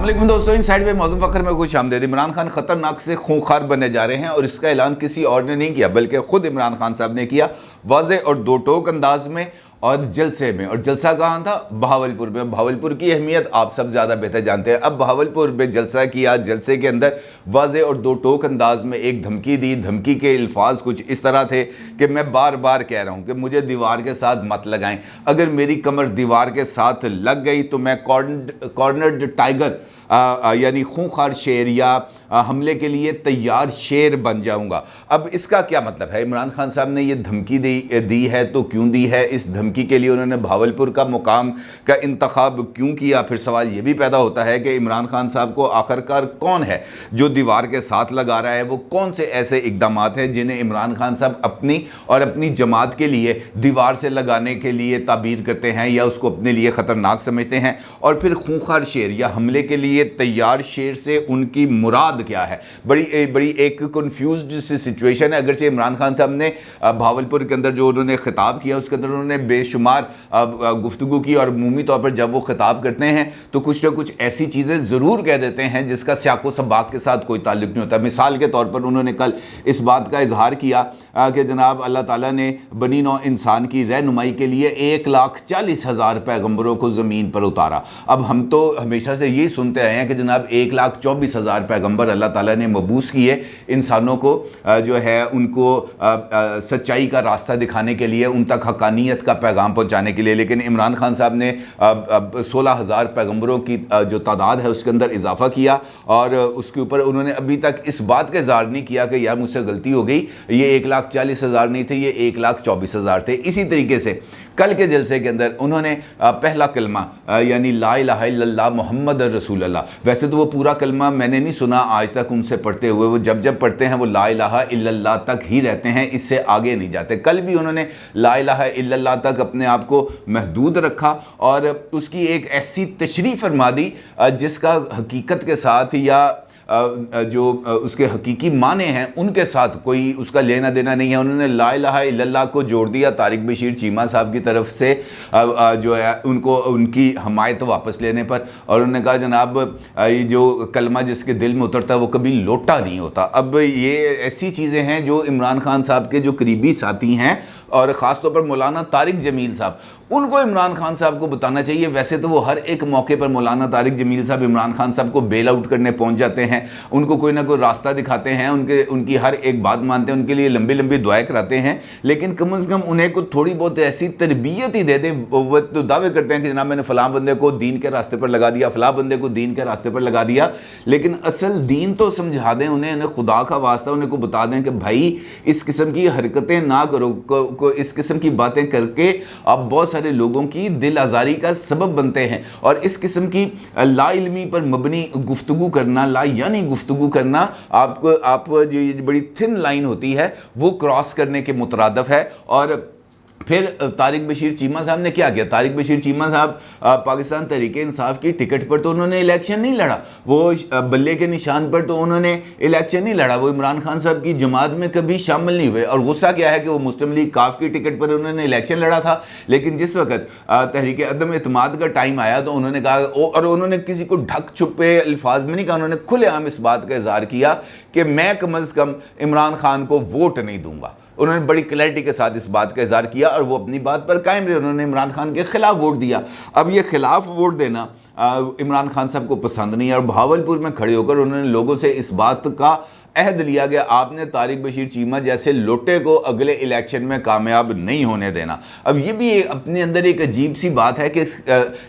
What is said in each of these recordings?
अस्सलाम वालेकुम दोस्तों, इनसाइड में मौज़ूम फ़खर में खुश आमदीद। इमरान खान खतरनाक से खूंखार बनने जा रहे हैं और इसका ऐलान किसी और ने नहीं किया बल्कि खुद इमरान खान साहब ने किया, वाज़ेह और दो टोक अंदाज में और जलसे में। और जलसा कहाँ था? बहावलपुर में। बहावलपुर की अहमियत आप सब ज़्यादा बेहतर जानते हैं। अब बहावलपुर में जलसा किया, जलसे के अंदर वाज़ेह और दो टोक अंदाज में एक धमकी दी। धमकी के अल्फाज कुछ इस तरह थे कि मैं बार बार कह रहा हूँ कि मुझे दीवार के साथ मत लगाएं, अगर मेरी कमर दीवार के साथ लग गई तो मैं कॉर्नर्ड टाइगर यानी खूंखार शेर या हमले के लिए तैयार शेर बन जाऊंगा। अब इसका क्या मतलब है? इमरान खान साहब ने ये धमकी दी है तो क्यों दी है? इस धमकी के लिए उन्होंने बहावलपुर का मुकाम का इंतखाब क्यों किया? फिर सवाल ये भी पैदा होता है कि इमरान खान साहब को आखिरकार कौन है जो दीवार के साथ लगा रहा है? वो कौन से ऐसे इकदाम हैं जिन्हें इमरान खान साहब अपनी और अपनी जमात के लिए दीवार से लगाने के लिए ताबीर करते हैं या उसको अपने लिए ख़तरनाक समझते हैं? और फिर खूंखार शेर या हमले के लिए तैयार शेर से उनकी मुराद क्या है? बड़ी एक कंफ्यूज्ड सी सिचुएशन है। अगरचे इमरान खान साहब ने भावलपुर के अंदर जो उन्होंने खिताब किया उसके अंदर उन्होंने बेशुमार गुफ्तगू की, और अमूमी तौर पर जब वो खिताब करते हैं तो कुछ ना कुछ ऐसी चीज़ें ज़रूर कह देते हैं जिसका सियाको सबाक के साथ कोई ताल्लुक नहीं होता। मिसाल के तौर पर उन्होंने कल इस बात का इजहार किया कि जनाब अल्लाह ताला ने बनी नौ इंसान की रहनुमाई के लिए 1,40,000 पैगम्बरों को ज़मीन पर उतारा। अब हम तो हमेशा से यही सुनते आए हैं कि जनाब 1,24,000 पैगम्बर अल्लाह ताला ने मबूस किए इंसानों को जो है उनको सच्चाई का रास्ता दिखाने के लिए, उन तक हकानियत का पैगाम पहुंचाने के लिए। लेकिन इमरान खान साहब ने 16,000 पैगम्बरों की जो तादाद है उसके अंदर इजाफा किया और उसके ऊपर उन्होंने अभी तक इस बात का इज़हार नहीं किया कि यार मुझसे गलती हो गई, ये 1,40,000 नहीं थे, ये 1,24,000 थे। इसी तरीके से कल के जलसे के अंदर उन्होंने पहला कलमा यानी ला इलाहा इल्लल्लाह मुहम्मद रसूलुल्लाह, वैसे तो वो पूरा कलमा मैंने नहीं सुना आज तक उनसे पढ़ते हुए, वो जब पढ़ते हैं वो ला इलाहा इल्लल्लाह तक ही रहते हैं, इससे आगे नहीं जाते। कल भी उन्होंने ला इलाहा इल्लल्लाह तक अपने आप को महदूद रखा और उसकी एक ऐसी तशरीह फरमा दी जिसका हकीकत के साथ या जो उसके हकीकी माने हैं उनके साथ कोई उसका लेना देना नहीं है। उन्होंने ला इलाहा इल्लल्लाह को जोड़ दिया तारिक बशीर चीमा साहब की तरफ से जो है उनको उनकी हमायत वापस लेने पर, और उन्होंने कहा जनाब ये जो कलमा जिसके दिल में उतरता है वो कभी लोटा नहीं होता। अब ये ऐसी चीज़ें हैं जो इमरान खान साहब के जो करीबी साथी हैं और ख़ास तौर पर मौलाना तारिक जमील साहब, उनको इमरान खान साहब को बताना चाहिए। वैसे तो वो हर एक मौके पर मौलाना तारिक जमील साहब इमरान खान साहब को बेल आउट करने पहुंच जाते हैं, उनको कोई ना कोई रास्ता दिखाते हैं, उनकी हर एक बात मानते हैं, उनके लिए लंबी लंबी दुआएं कराते हैं। लेकिन कम अज़ कम उन्हें को थोड़ी बहुत ऐसी तरबियत ही दे दें। वो तो दावे करते हैं कि जनाब मैंने फ़लाँ बंदे को दीन के रास्ते पर लगा दिया, फ़लाँ बंदे को दीन के रास्ते पर लगा दिया, लेकिन असल दीन तो समझा दें उन्हें खुदा का वास्ता उन्हें को बता दें कि भाई इस किस्म की हरकतें ना करो, इस किस्म की बातें करके आप बहुत सारे लोगों की दिल आज़ारी का सबब बनते हैं। और इस किस्म की ला इल्मी पर मबनी गुफ्तगू करना, ला यानी गुफ्तगू करना आप जो बड़ी थिन लाइन होती है वो क्रॉस करने के मुतरादफ है। और फिर तारिक बशीर चीमा साहब ने क्या किया? तारिक बशीर चीमा साहब पाकिस्तान तहरीक इंसाफ की टिकट पर तो उन्होंने इलेक्शन नहीं लड़ा, वो बल्ले के निशान पर तो उन्होंने इलेक्शन नहीं लड़ा, वो इमरान खान साहब की जमात में कभी शामिल नहीं हुए। और गुस्सा क्या है कि वो मुस्लिम लीग काफ की टिकट पर उन्होंने इलेक्शन लड़ा था, लेकिन जिस वक्त तहरीक अदम एतमाद का टाइम आया तो उन्होंने कहा, और उन्होंने किसी को ढक छुपे अल्फाज में नहीं कहा, उन्होंने खुलेआम इस बात का इजहार किया कि मैं कम अज़ कम इमरान खान को वोट नहीं दूंगा। उन्होंने बड़ी क्लैरिटी के साथ इस बात का इजहार किया और वो अपनी बात पर कायम रहे। उन्होंने इमरान खान के खिलाफ वोट दिया। अब ये खिलाफ वोट देना इमरान खान साहब को पसंद नहीं है और भावलपुर में खड़े होकर उन्होंने लोगों से इस बात का अहद लिया गया आपने तारिक बशीर चीमा जैसे लोटे को अगले इलेक्शन में कामयाब नहीं होने देना। अब ये भी अपने अंदर एक अजीब सी बात है कि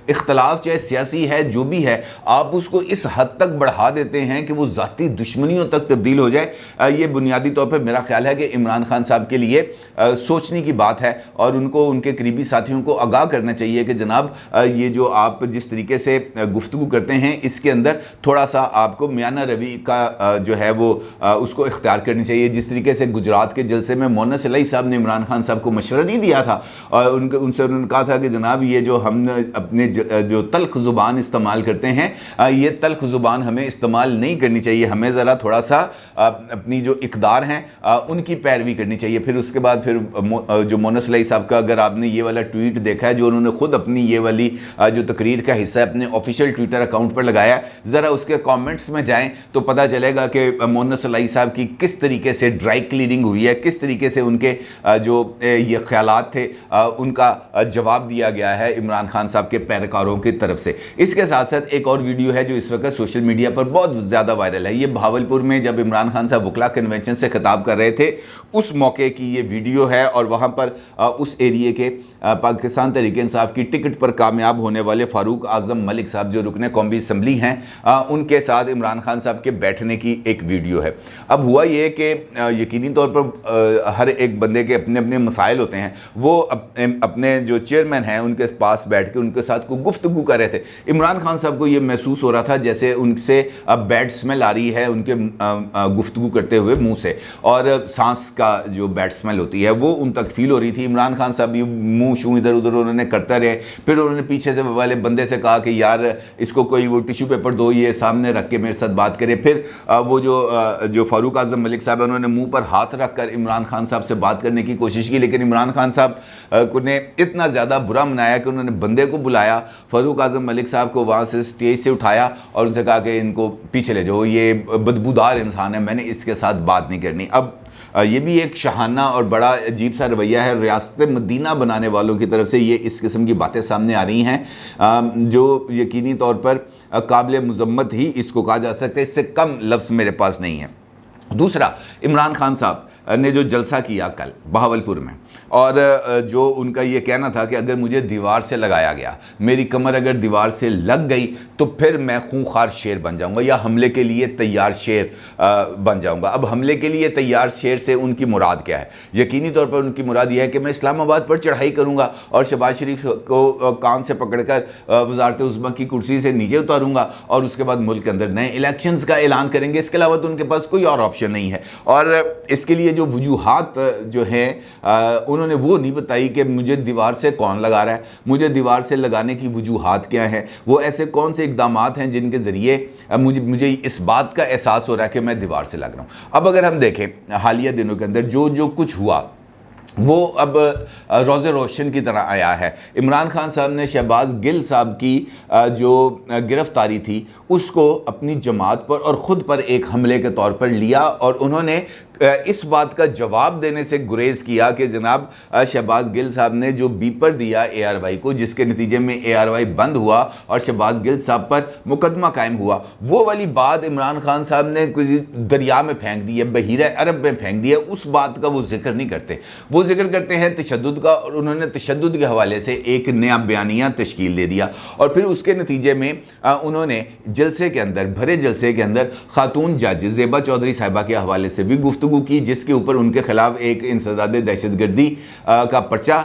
इख्तलाफ चाहे सियासी है जो भी है, आप उसको इस हद तक बढ़ा देते हैं कि वो ज़ाती दुश्मनियों तक तब्दील हो जाए। ये बुनियादी तौर पर मेरा ख्याल है कि इमरान खान साहब के लिए सोचने की बात है और उनको उनके करीबी साथियों को आगाह करना चाहिए कि जनाब ये जो आप जिस तरीके से गुफ्तगू करते हैं इसके अंदर थोड़ा सा आपको मियाना रवि का जो है वो اس کو اختیار کرنی چاہیے. جس طریقے سے گجرات کے جلسے میں مونس علیہ صاحب نے عمران خان صاحب کو مشورہ نہیں دیا تھا اور ان سے انہوں نے کہا تھا کہ جناب یہ جو ہم اپنے جو تلخ زبان استعمال کرتے ہیں یہ تلخ زبان ہمیں استعمال نہیں کرنی چاہیے, ہمیں ذرا تھوڑا سا اپنی جو اقدار ہیں ان کی پیروی کرنی چاہیے. پھر اس کے بعد پھر جو مونس علیہ صاحب کا اگر آپ نے یہ والا ٹویٹ دیکھا ہے جو انہوں نے خود اپنی یہ والی جو تقریر کا حصہ اپنے آفیشیل ٹویٹر اکاؤنٹ پر لگایا ہے, ذرا اس کے کامنٹس میں جائیں تو پتہ چلے گا کہ مونس علیہ صاحب کی کس طریقے سے ڈرائی کلیننگ ہوئی ہے, کس طریقے سے ان کے جو یہ خیالات تھے ان کا جواب دیا گیا ہے عمران خان صاحب کے پیروکاروں کی طرف سے. اس کے ساتھ ساتھ ایک اور ویڈیو ہے جو اس وقت سوشل میڈیا پر بہت زیادہ وائرل ہے. یہ بہاولپور میں جب عمران خان صاحب وکلا کنونشن سے خطاب کر رہے تھے اس موقع کی یہ ویڈیو ہے, اور وہاں پر اس ایریے کے پاکستان تحریک انصاف کی ٹکٹ پر کامیاب ہونے والے فاروق اعظم ملک صاحب جو رکن قومی اسمبلی ہیں ان کے ساتھ عمران خان صاحب کے بیٹھنے کی ایک ویڈیو ہے. اب ہوا یہ کہ یقینی طور پر ہر ایک بندے کے اپنے اپنے مسائل ہوتے ہیں, وہ اپنے جو چیئرمین ہیں ان کے پاس بیٹھ کے ان کے ساتھ کوئی گفتگو کر رہے تھے. عمران خان صاحب کو یہ محسوس ہو رہا تھا جیسے ان سے بیڈ سمیل آ رہی ہے ان کے گفتگو کرتے ہوئے منہ سے, اور سانس کا جو بیڈ سمیل ہوتی ہے وہ ان تک فیل ہو رہی تھی. عمران خان صاحب یہ منہ شوں ادھر ادھر انہوں نے کرتا رہے. پھر انہوں نے پیچھے سے والے بندے سے کہا کہ یار اس کو کوئی وہ ٹیشو پیپر دو, یہ سامنے رکھ کے میرے ساتھ بات کرے. پھر وہ جو فاروق اعظم ملک صاحب انہوں نے منہ پر ہاتھ رکھ کر عمران خان صاحب سے بات کرنے کی کوشش کی, لیکن عمران خان صاحب کو نے اتنا زیادہ برا منایا کہ انہوں نے بندے کو بلایا, فاروق اعظم ملک صاحب کو وہاں سے اسٹیج سے اٹھایا اور ان سے کہا کہ ان کو پیچھے لے جاؤ, یہ بدبودار انسان ہے, میں نے اس کے ساتھ بات نہیں کرنی. اب یہ بھی ایک شاہانہ اور بڑا عجیب سا رویہ ہے. ریاست مدینہ بنانے والوں کی طرف سے یہ اس قسم کی باتیں سامنے آ رہی ہیں جو یقینی طور پر قابل مذمت ہی اس کو کہا جا سکتا ہے, اس سے کم لفظ میرے پاس نہیں ہے. دوسرا, عمران خان صاحب نے جو جلسہ کیا کل بہاولپور میں, اور جو ان کا یہ کہنا تھا کہ اگر مجھے دیوار سے لگایا گیا, میری کمر اگر دیوار سے لگ گئی تو پھر میں خونخوار شیر بن جاؤں گا یا حملے کے لیے تیار شیر بن جاؤں گا. اب حملے کے لیے تیار شیر سے ان کی مراد کیا ہے؟ یقینی طور پر ان کی مراد یہ ہے کہ میں اسلام آباد پر چڑھائی کروں گا اور شہباز شریف کو کان سے پکڑ کر وزارت عظمیٰ کی کرسی سے نیچے اتاروں گا اور اس کے بعد ملک کے اندر نئے الیکشنز کا اعلان کریں گے. اس کے علاوہ تو ان کے پاس کوئی اور آپشن نہیں ہے. اور اس کے لیے جو وجوہات جو ہیں انہوں نے وہ نہیں بتائی کہ مجھے دیوار سے کون لگا رہا ہے, مجھے دیوار سے لگانے کی وجوہات کیا ہیں, وہ ایسے کون سے اقدامات ہیں جن کے ذریعے مجھے اس بات کا احساس ہو رہا ہے کہ میں دیوار سے لگ رہا ہوں. اب اگر ہم دیکھیں حالیہ دنوں کے اندر جو کچھ ہوا وہ اب روز روشن کی طرح آیا ہے. عمران خان صاحب نے شہباز گل صاحب کی جو گرفتاری تھی اس کو اپنی جماعت پر اور خود پر ایک حملے کے طور پر لیا, اور انہوں نے اس بات کا جواب دینے سے گریز کیا کہ جناب شہباز گل صاحب نے جو بیپر دیا اے آر وائی کو, جس کے نتیجے میں اے آر وائی بند ہوا اور شہباز گل صاحب پر مقدمہ قائم ہوا, وہ والی بات عمران خان صاحب نے دریا میں پھینک دی ہے, بحیرہ عرب میں پھینک دی ہے. اس بات کا وہ ذکر نہیں کرتے, وہ ذکر کرتے ہیں تشدد کا, اور انہوں نے تشدد کے حوالے سے ایک نیا بیانیہ تشکیل دے دیا. اور پھر اس کے نتیجے میں انہوں نے جلسے کے اندر, بھرے جلسے کے اندر خاتون جج زیبا چودھری صاحبہ کے حوالے سے بھی گفتگو کی, جس کے اوپر ان کے خلاف ایک انسداد دہشت گردی کا پرچہ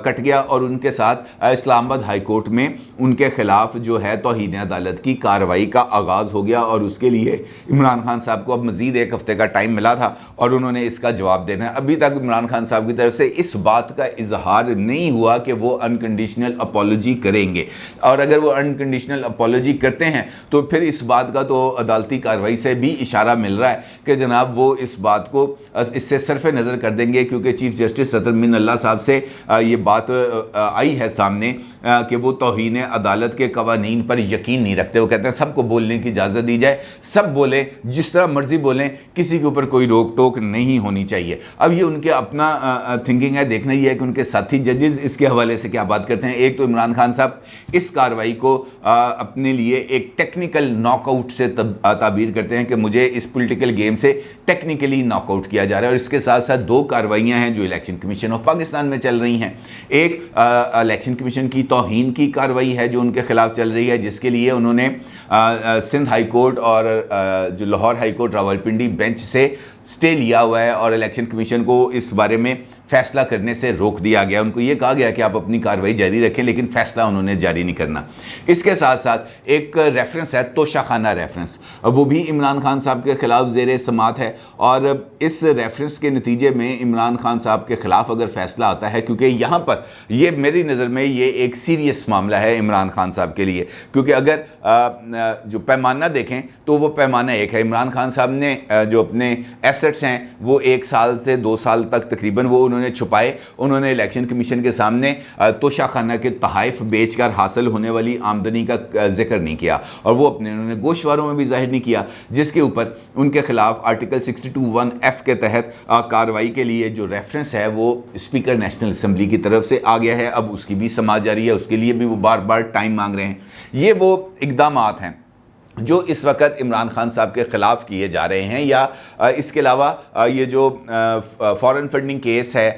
کٹ گیا, اور ان کے ساتھ اسلام آباد ہائی کورٹ میں ان کے خلاف جو ہے توہین عدالت کی کارروائی کا آغاز ہو گیا. اور اس کے لیے عمران خان صاحب کو اب مزید ایک ہفتے کا ٹائم ملا تھا اور انہوں نے اس کا جواب دینا ہے. ابھی تک عمران خان صاحب کی طرف سے اس بات کا اظہار نہیں ہوا کہ وہ انکنڈیشنل اپالوجی کریں گے, اور اگر وہ انکنڈیشنل اپالوجی کرتے ہیں تو پھر اس بات کا تو عدالتی کارروائی سے بھی اشارہ مل رہا ہے کہ جناب وہ اس بات کو اس سے صرف نظر کر دیں گے, کیونکہ چیف جسٹس صدر من اللہ صاحب سے یہ بات آئی ہے سامنے کہ وہ توہین عدالت کے قوانین پر یقین نہیں رکھتے. وہ کہتے ہیں سب کو بولنے کی اجازت دی جائے, سب بولیں, جس طرح مرضی بولیں, کسی کے اوپر کوئی روک ٹوک نہیں ہونی چاہیے. اب یہ ان کے اپنا تھنکنگ ہے, دیکھنا یہ ہے کہ ان کے ساتھی ججز اس کے حوالے سے کیا بات کرتے ہیں. ایک تو عمران خان صاحب اس کارروائی کو اپنے لیے ایک ٹیکنیکل ناک آؤٹ سے تعبیر کرتے ہیں کہ مجھے اس پولیٹیکل گیم سے ٹیکنیکلی ناک آؤٹ کیا جا رہا ہے. اور اس کے ساتھ ساتھ دو کارروائیاں ہیں جو الیکشن کمیشن آف پاکستان میں چل رہی ہیں. ایک الیکشن کمیشن کی توہین کی کارروائی ہے جو ان کے خلاف چل رہی ہے, جس کے لیے انہوں نے سندھ ہائی کورٹ اور جو Lahore high court Rawalpindi bench سے سٹے لیا ہوا ہے, اور الیکشن کمیشن کو اس بارے میں फैसला करने से रोक दिया गया। उनको ये कहा गया कि आप अपनी कार्रवाई जारी रखें, लेकिन फैसला उन्होंने जारी नहीं करना। इसके साथ साथ एक रेफरेंस है तोशाखाना रेफरेंस, वो भी इमरान खान साहब के ख़िलाफ़ ज़ेर समात है, और इस रेफरेंस के नतीजे में इमरान खान साहब के ख़िलाफ़ अगर फ़ैसला आता है, क्योंकि यहाँ पर ये मेरी नज़र में ये एक सीरियस मामला है इमरान खान साहब के लिए, क्योंकि अगर जो पैमाना देखें तो वो पैमाना एक है। इमरान खान साहब ने जो अपने एसेट्स हैं वो 1 साल से 2 साल तक तकरीबन वो उन्होंने छुपाए। उन्होंने इलेक्शन कमीशन के सामने तोशाखाना के तहाइफ बेचकर हासिल होने वाली आमदनी का जिक्र नहीं किया, और वो अपने उन्होंने गोशवारों में भी जाहिर नहीं किया, जिसके ऊपर उनके खिलाफ आर्टिकल 62(1)(f) के तहत कार्रवाई के लिए जो रेफरेंस है वो स्पीकर नेशनल असम्बली की तरफ से आ गया है। अब उसकी भी समाअत जारी है, उसके लिए भी वो बार बार टाइम मांग रहे हैं। ये वो इक़दामात हैं जो इस वक्त इमरान खान साहब के ख़िलाफ़ किए जा रहे हैं। या इसके अलावा ये जो फॉरेन फंडिंग केस है,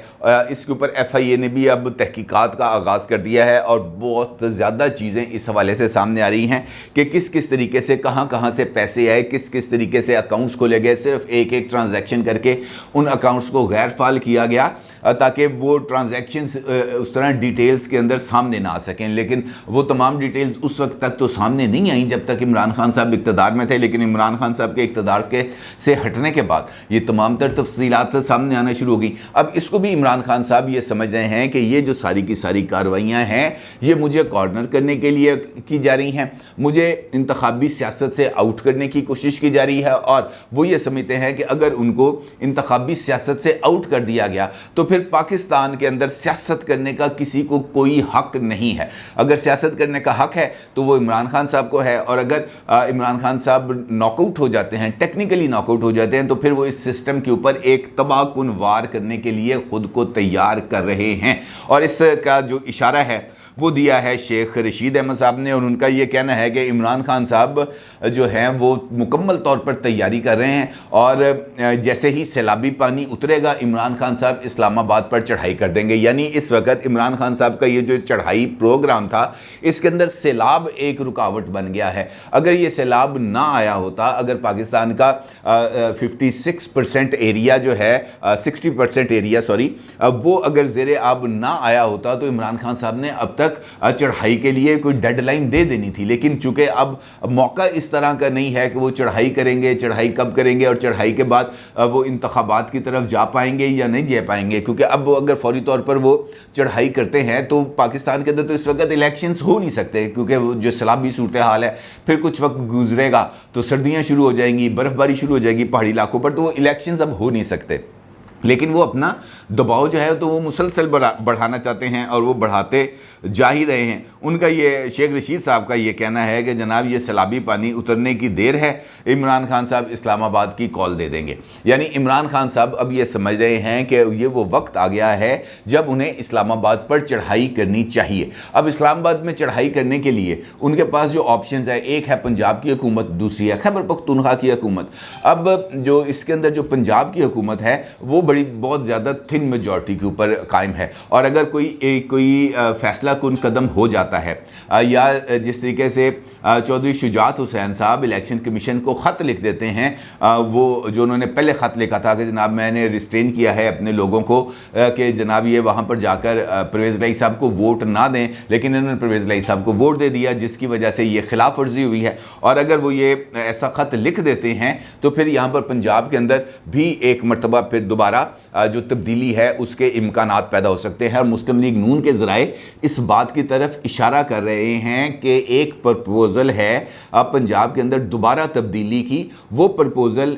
इसके ऊपर FIA ने भी अब तहकीकात का आगाज़ कर दिया है, और बहुत ज़्यादा चीज़ें इस हवाले से सामने आ रही हैं कि किस किस तरीके से कहाँ से पैसे आए, किस किस तरीके से अकाउंट्स खोले गए। सिर्फ एक एक ट्रांजैक्शन करके उन अकाउंट्स को गैर फाल किया गया ताकि वो ट्रांजैक्शंस उस तरह डिटेल्स के अंदर सामने ना आ सकें। लेकिन वो तमाम डिटेल्स उस वक्त तक तो सामने नहीं आई जब तक इमरान खान साहब इक़्तिदार में थे, लेकिन इमरान खान साहब के इक़्तिदार के से हटने के बाद ये तमाम तर तफसीलात सामने आना शुरू हो गई। अब इसको भी इमरान खान साहब ये समझ रहे हैं कि ये जो सारी की सारी कार्रवाइयाँ हैं ये मुझे कॉर्नर करने के लिए की जा रही हैं, मुझे इंतखाबी सियासत से आउट करने की कोशिश की जा रही है, और वो ये समझते हैं कि अगर उनको इंतखाबी सियासत से आउट कर दिया गया तो फिर पाकिस्तान के अंदर सियासत करने का किसी को कोई हक नहीं है। अगर सियासत करने का हक है तो वो इमरान खान साहब को है, और अगर इमरान खान साहब नॉकआउट हो जाते हैं, टेक्निकली नॉकआउट हो जाते हैं, तो फिर वो इस सिस्टम के ऊपर एक तबाहकुन वार करने के लिए ख़ुद को तैयार कर रहे हैं। और इसका जो इशारा है वो दिया है शेख रशीद अहमद साहब ने, और उनका ये कहना है कि इमरान खान साहब जो हैं वो मुकम्मल तौर पर तैयारी कर रहे हैं, और जैसे ही सैलाबी पानी उतरेगा इमरान खान साहब इस्लामाबाद पर चढ़ाई कर देंगे। यानी इस वक्त इमरान खान साहब का ये जो चढ़ाई प्रोग्राम था इसके अंदर सैलाब एक रुकावट बन गया है। अगर ये सैलाब ना आया होता, अगर पाकिस्तान का 56% एरिया जो है 60% एरिया वो अगर ज़ेरे आब ना आया होता तो इमरान खान साहब ने अब तक चढ़ाई के लिए कोई डेडलाइन दे देनी थी। लेकिन चूंकि अब मौका इस तरह का नहीं है कि वो चढ़ाई करेंगे, चढ़ाई कब करेंगे और चढ़ाई के बाद वो इंतखाबात की तरफ जा पाएंगे या नहीं जा पाएंगे, क्योंकि अब वो अगर फौरी तौर पर वो चढ़ाई करते हैं तो पाकिस्तान के अंदर तो इस वक्त इलेक्शंस हो नहीं सकते, क्योंकि वो जो सैलाबी सूरत हाल है, फिर कुछ वक्त गुजरेगा तो सर्दियाँ शुरू हो जाएंगी, बर्फ़बारी शुरू हो जाएगी पहाड़ी इलाकों पर, तो वो इलेक्शंस अब हो नहीं सकते। लेकिन वो अपना दबाव जो है तो वो मुसलसल बढ़ाना चाहते हैं, और वो बढ़ाते जा ही रहे हैं। उनका ये शेख रशीद साहब का ये कहना है कि जनाब ये सैलाबी पानी उतरने की देर है, इमरान खान साहब इस्लामाबाद की कॉल दे देंगे। यानी इमरान खान साहब अब ये समझ रहे हैं कि ये वो वक्त आ गया है जब उन्हें इस्लामाबाद पर चढ़ाई करनी चाहिए। अब इस्लामाबाद में चढ़ाई करने के लिए उनके पास जो ऑप्शंस है, एक है पंजाब की हुकूमत, दूसरी है खैबर पख्तूनख्वा की हुकूमत। अब जो इसके अंदर जो पंजाब की हुकूमत है वो बहुत ज़्यादा थिन मेजॉरिटी के ऊपर कायम है, और अगर कोई फैसला कुन कदम हो जाता है, या जिस तरीके से चौधरी शुजात हुसैन साहब इलेक्शन कमीशन को ख़त लिख देते हैं, वो जो उन्होंने पहले ख़त लिखा था कि जनाब मैंने रिस्ट्रेन किया है अपने लोगों को कि जनाब ये वहाँ पर जाकर परवेज़ इलाही साहब को वोट ना दें, लेकिन इन्होंने परवेज़ इलाही साहब को वोट दे दिया, जिसकी वजह से ये खिलाफ वर्जी हुई है। और अगर वो ये ऐसा ख़त लिख देते हैं तो फिर यहाँ पर पंजाब के अंदर भी एक मरतबा फिर दोबारा जो तब्दीली है उसके इम्कानात पैदा हो सकते हैं। और मुस्लिम लीग नून के ज़राए इस बात की तरफ इशारा कर रहे हैं कि एक प्रपोज़ल है पंजाब के अंदर दोबारा तब्दीली की, वो प्रपोज़ल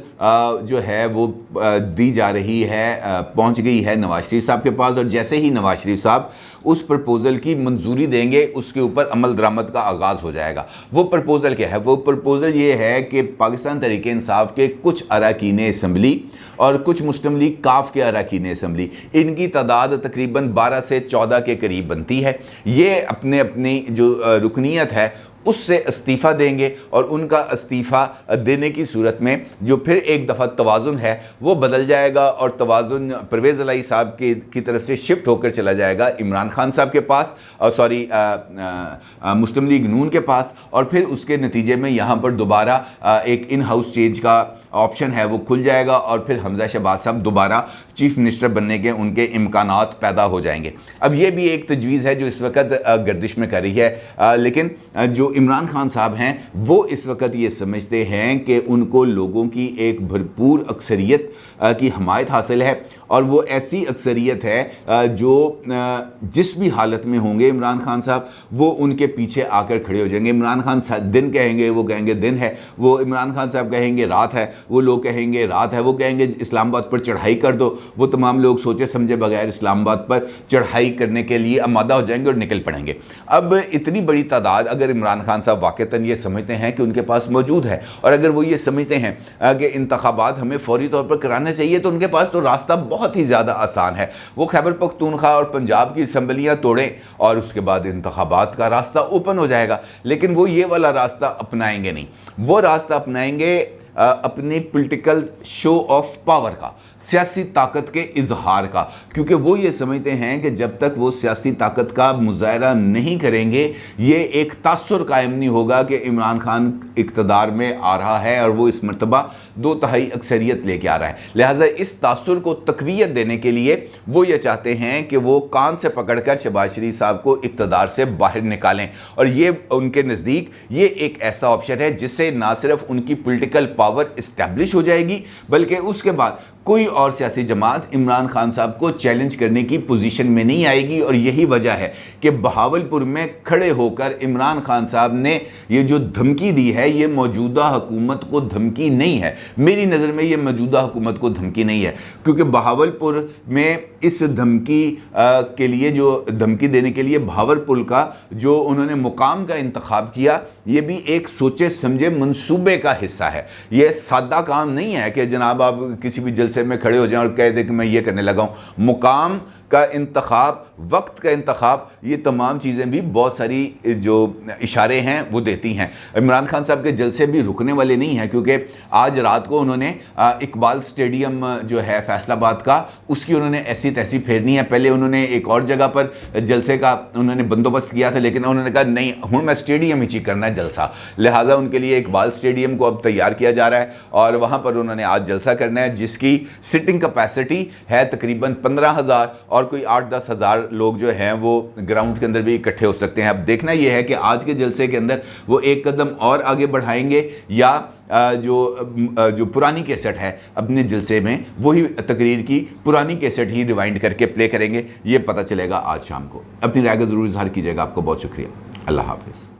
जो है वो दी जा रही है, पहुंच गई है नवाज शरीफ साहब के पास, और जैसे ही नवाज शरीफ साहब उस प्रपोज़ल की मंजूरी देंगे उसके ऊपर अमल दरामद का आगाज़ हो जाएगा। वो प्रपोज़ल क्या है? वो प्रपोज़ल ये है कि पाकिस्तान तहरीक इंसाफ के कुछ अरकान असम्बली और कुछ मुस्लिम लीग काफ के अरकान असम्बली, इनकी तादाद तकरीबन 12 से 14 के करीब बनती है। ये अपनी जो रुकनीत है اس سے استعفیٰ دیں گے اور ان کا استعفیٰ دینے کی صورت میں جو پھر ایک دفعہ توازن ہے وہ بدل جائے گا اور توازن پرویز الہی صاحب کی طرف سے شفٹ ہو کر چلا جائے گا عمران خان صاحب کے پاس، مسلم لیگ نون کے پاس، اور پھر اس کے نتیجے میں یہاں پر دوبارہ ایک ان ہاؤس چینج کا آپشن ہے وہ کھل جائے گا اور پھر حمزہ شہباز صاحب دوبارہ چیف منسٹر بننے کے ان کے امکانات پیدا ہو جائیں گے۔ اب یہ بھی ایک تجویز ہے جو اس وقت گردش میں کر رہی ہے، لیکن جو عمران خان صاحب ہیں وہ اس وقت یہ سمجھتے ہیں کہ ان کو لوگوں کی ایک بھرپور اکثریت کی حمایت حاصل ہے، اور وہ ایسی اکثریت ہے جو جس بھی حالت میں ہوں گے عمران خان صاحب وہ ان کے پیچھے آ کر کھڑے ہو جائیں گے۔ عمران خان دن کہیں گے وہ کہیں گے دن ہے، وہ عمران خان صاحب کہیں گے رات ہے، وہ لوگ کہیں گے رات ہے، وہ کہیں گے اسلام آباد پر چڑھائی کر دو، وہ تمام لوگ سوچے سمجھے بغیر اسلام آباد پر چڑھائی کرنے کے لیے آمادہ ہو جائیں گے اور نکل پڑیں گے۔ اب اتنی بڑی تعداد اگر عمران خان صاحب واقعتاً یہ سمجھتے ہیں کہ ان کے پاس موجود ہے، اور اگر وہ یہ سمجھتے ہیں کہ انتخابات ہمیں فوری طور پر کرانے چاہیے، تو ان کے پاس تو راستہ بہت ہی زیادہ آسان ہے۔ وہ خیبر پختونخوا اور پنجاب کی اسمبلیاں توڑیں اور اس کے بعد انتخابات کا راستہ اوپن ہو جائے گا، لیکن وہ یہ والا راستہ اپنائیں گے نہیں۔ وہ راستہ اپنائیں گے اپنی پولیٹیکل شو آف پاور کا، سیاسی طاقت کے اظہار کا، کیونکہ وہ یہ سمجھتے ہیں کہ جب تک وہ سیاسی طاقت کا مظاہرہ نہیں کریں گے یہ ایک تاثر قائم نہیں ہوگا کہ عمران خان اقتدار میں آ رہا ہے اور وہ اس مرتبہ 2/3 اکثریت لے کے آ رہا ہے۔ لہٰذا اس تاثر کو تقویت دینے کے لیے وہ یہ چاہتے ہیں کہ وہ کان سے پکڑ کر شہباز شریف صاحب کو اقتدار سے باہر نکالیں، اور یہ ان کے نزدیک یہ ایک ایسا آپشن ہے جس سے نہ صرف ان کی پولیٹیکل پاور اسٹیبلش ہو جائے گی بلکہ اس کے بعد کوئی اور سیاسی جماعت عمران خان صاحب کو چیلنج کرنے کی پوزیشن میں نہیں آئے گی۔ اور یہی وجہ ہے کہ بہاولپور میں کھڑے ہو کر عمران خان صاحب نے یہ جو دھمکی دی ہے یہ موجودہ حکومت کو دھمکی نہیں ہے، میری نظر میں یہ موجودہ حکومت کو دھمکی نہیں ہے، کیونکہ بہاولپور میں اس دھمکی کے لیے جو دھمکی دینے کے لیے بہاولپور کا جو انہوں نے مقام کا انتخاب کیا یہ بھی ایک سوچے سمجھے منصوبے کا حصہ ہے۔ یہ سادہ کام نہیں ہے کہ جناب آپ کسی بھی جلسے میں کھڑے ہو جائیں اور کہہ دیں کہ میں یہ کرنے لگا ہوں۔ مقام کا انتخاب، وقت کا انتخاب، یہ تمام چیزیں بھی بہت ساری جو اشارے ہیں وہ دیتی ہیں۔ عمران خان صاحب کے جلسے بھی رکنے والے نہیں ہیں، کیونکہ آج رات کو انہوں نے اقبال سٹیڈیم جو ہے فیصل آباد کا اس کی انہوں نے ایسی تیسی پھیرنی ہے۔ پہلے انہوں نے ایک اور جگہ پر جلسے کا انہوں نے بندوبست کیا تھا، لیکن انہوں نے کہا نہیں ہوں میں سٹیڈیم ہی کرنا ہے جلسہ، لہٰذا ان کے لیے اقبال سٹیڈیم کو اب تیار کیا جا رہا ہے اور وہاں پر انہوں نے آج جلسہ کرنا ہے جس کی سٹنگ کیپیسٹی ہے تقریباً 15,000 اور کوئی 8-10 ہزار لوگ جو ہیں وہ گراؤنڈ کے اندر بھی اکٹھے ہو سکتے ہیں۔ اب دیکھنا یہ ہے کہ آج کے جلسے کے اندر وہ ایک قدم اور آگے بڑھائیں گے یا جو پرانی کیسٹ ہے اپنے جلسے میں وہی تقریر کی پرانی کیسٹ ہی ریوائنڈ کر کے پلے کریں گے، یہ پتہ چلے گا آج شام کو۔ اپنی رائے کا ضرور اظہار کیجیے گا۔ آپ کو بہت شکریہ، اللہ حافظ۔